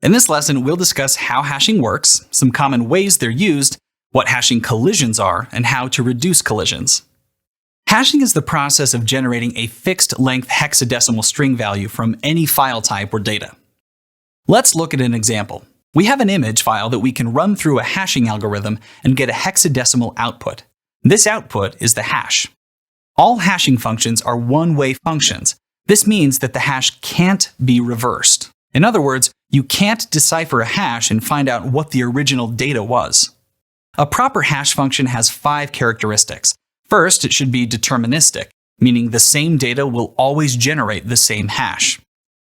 In this lesson, we'll discuss how hashing works, some common ways they're used, what hashing collisions are, and how to reduce collisions. Hashing is the process of generating a fixed-length hexadecimal string value from any file type or data. Let's look at an example. We have an image file that we can run through a hashing algorithm and get a hexadecimal output. This output is the hash. All hashing functions are one-way functions. This means that the hash can't be reversed. In other words, you can't decipher a hash and find out what the original data was. A proper hash function has 5 characteristics. First, it should be deterministic, meaning the same data will always generate the same hash.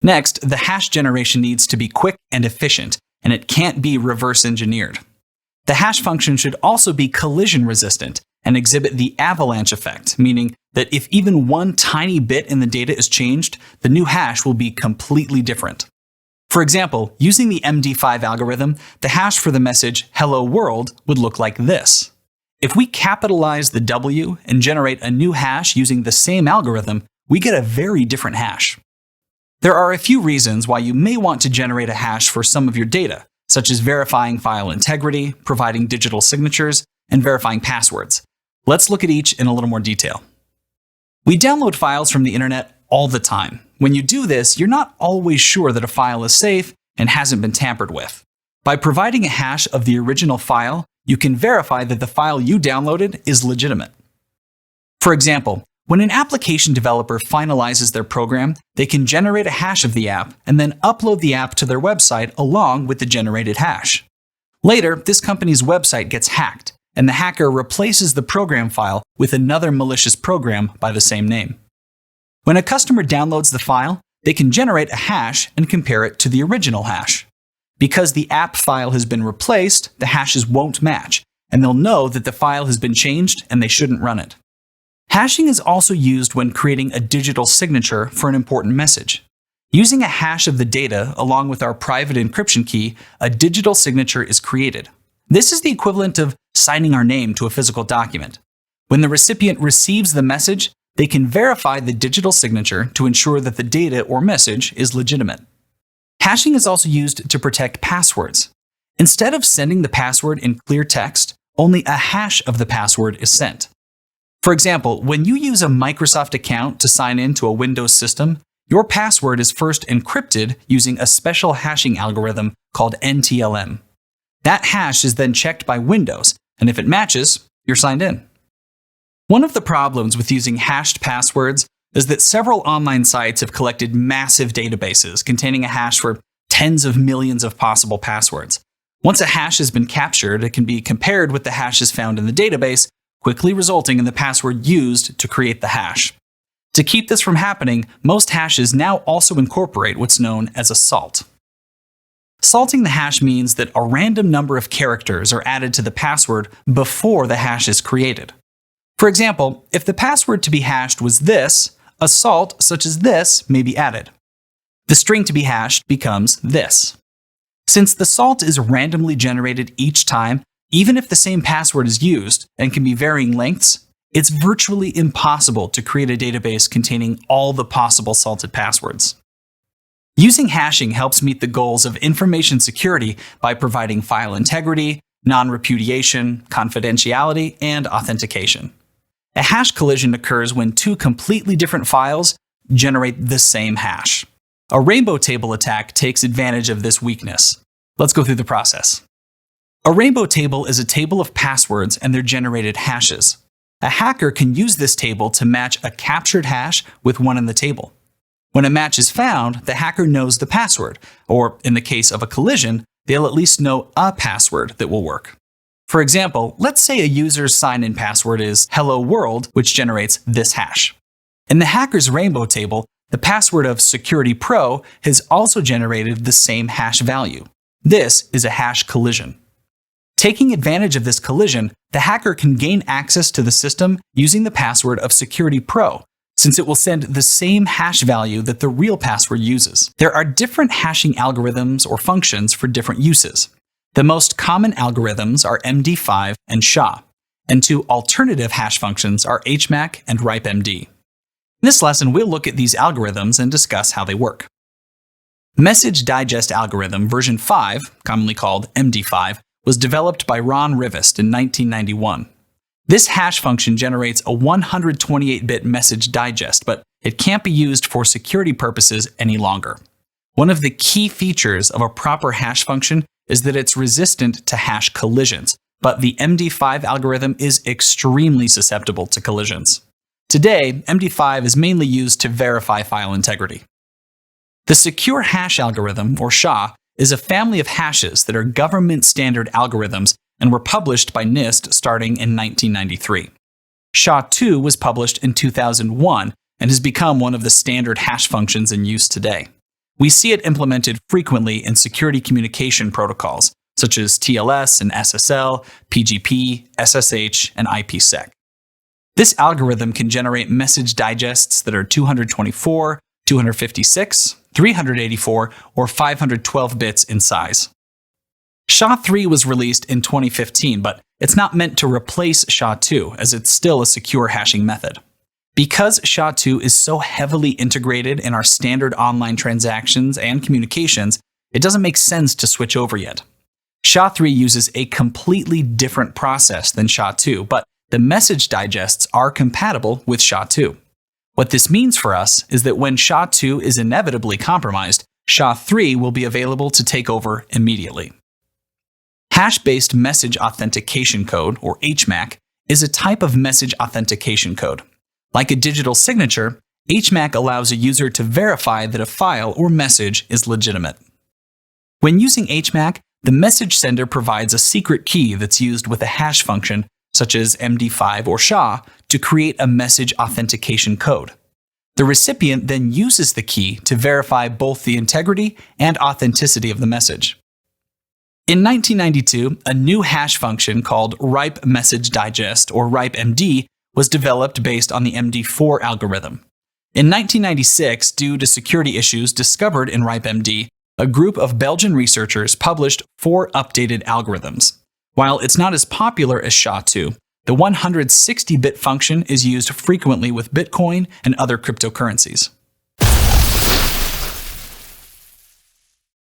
Next, the hash generation needs to be quick and efficient, and it can't be reverse engineered. The hash function should also be collision resistant and exhibit the avalanche effect, meaning that if even one tiny bit in the data is changed, the new hash will be completely different. For example, using the MD5 algorithm, the hash for the message "Hello World" would look like this. If we capitalize the W and generate a new hash using the same algorithm, we get a very different hash. There are a few reasons why you may want to generate a hash for some of your data, such as verifying file integrity, providing digital signatures, and verifying passwords. Let's look at each in a little more detail. We download files from the internet all the time. When you do this, you're not always sure that a file is safe and hasn't been tampered with. By providing a hash of the original file, you can verify that the file you downloaded is legitimate. For example, when an application developer finalizes their program, they can generate a hash of the app and then upload the app to their website along with the generated hash. Later, this company's website gets hacked, and the hacker replaces the program file with another malicious program by the same name. When a customer downloads the file, they can generate a hash and compare it to the original hash. Because the app file has been replaced, the hashes won't match, and they'll know that the file has been changed and they shouldn't run it. Hashing is also used when creating a digital signature for an important message. Using a hash of the data along with our private encryption key, a digital signature is created. This is the equivalent of signing our name to a physical document. When the recipient receives the message, they can verify the digital signature to ensure that the data or message is legitimate. Hashing is also used to protect passwords. Instead of sending the password in clear text, only a hash of the password is sent. For example, when you use a Microsoft account to sign in to a Windows system, your password is first encrypted using a special hashing algorithm called NTLM. That hash is then checked by Windows, and if it matches, you're signed in. One of the problems with using hashed passwords is that several online sites have collected massive databases containing a hash for tens of millions of possible passwords. Once a hash has been captured, it can be compared with the hashes found in the database, quickly resulting in the password used to create the hash. To keep this from happening, most hashes now also incorporate what's known as a salt. Salting the hash means that a random number of characters are added to the password before the hash is created. For example, if the password to be hashed was this, a salt such as this may be added. The string to be hashed becomes this. Since the salt is randomly generated each time, even if the same password is used and can be varying lengths, it's virtually impossible to create a database containing all the possible salted passwords. Using hashing helps meet the goals of information security by providing file integrity, non-repudiation, confidentiality, and authentication. A hash collision occurs when 2 completely different files generate the same hash. A rainbow table attack takes advantage of this weakness. Let's go through the process. A rainbow table is a table of passwords and their generated hashes. A hacker can use this table to match a captured hash with one in the table. When a match is found, the hacker knows the password, or in the case of a collision, they'll at least know a password that will work. For example, let's say a user's sign-in password is "Hello World," which generates this hash. In the hacker's rainbow table, the password of Security Pro has also generated the same hash value. This is a hash collision. Taking advantage of this collision, the hacker can gain access to the system using the password of Security Pro, since it will send the same hash value that the real password uses. There are different hashing algorithms or functions for different uses. The most common algorithms are MD5 and SHA, and 2 alternative hash functions are HMAC and RIPEMD. In this lesson, we'll look at these algorithms and discuss how they work. Message Digest Algorithm version 5, commonly called MD5, was developed by Ron Rivest in 1991. This hash function generates a 128-bit message digest, but it can't be used for security purposes any longer. One of the key features of a proper hash function is that it's resistant to hash collisions, but the MD5 algorithm is extremely susceptible to collisions. Today, MD5 is mainly used to verify file integrity. The Secure Hash Algorithm, or SHA, is a family of hashes that are government standard algorithms and were published by NIST starting in 1993. SHA-2 was published in 2001 and has become one of the standard hash functions in use today. We see it implemented frequently in security communication protocols, such as TLS and SSL, PGP, SSH, and IPsec. This algorithm can generate message digests that are 224, 256, 384, or 512 bits in size. SHA-3 was released in 2015, but it's not meant to replace SHA-2, as it's still a secure hashing method. Because SHA-2 is so heavily integrated in our standard online transactions and communications, it doesn't make sense to switch over yet. SHA-3 uses a completely different process than SHA-2, but the message digests are compatible with SHA-2. What this means for us is that when SHA-2 is inevitably compromised, SHA-3 will be available to take over immediately. Hash-based message authentication code, or HMAC, is a type of message authentication code. Like a digital signature, HMAC allows a user to verify that a file or message is legitimate. When using HMAC, the message sender provides a secret key that's used with a hash function, such as MD5 or SHA, to create a message authentication code. The recipient then uses the key to verify both the integrity and authenticity of the message. In 1992, a new hash function called RIPE Message Digest, or RIPEMD, was developed based on the MD4 algorithm. In 1996, due to security issues discovered in RIPEMD, a group of Belgian researchers published 4 updated algorithms. While it's not as popular as SHA-2, the 160-bit function is used frequently with Bitcoin and other cryptocurrencies.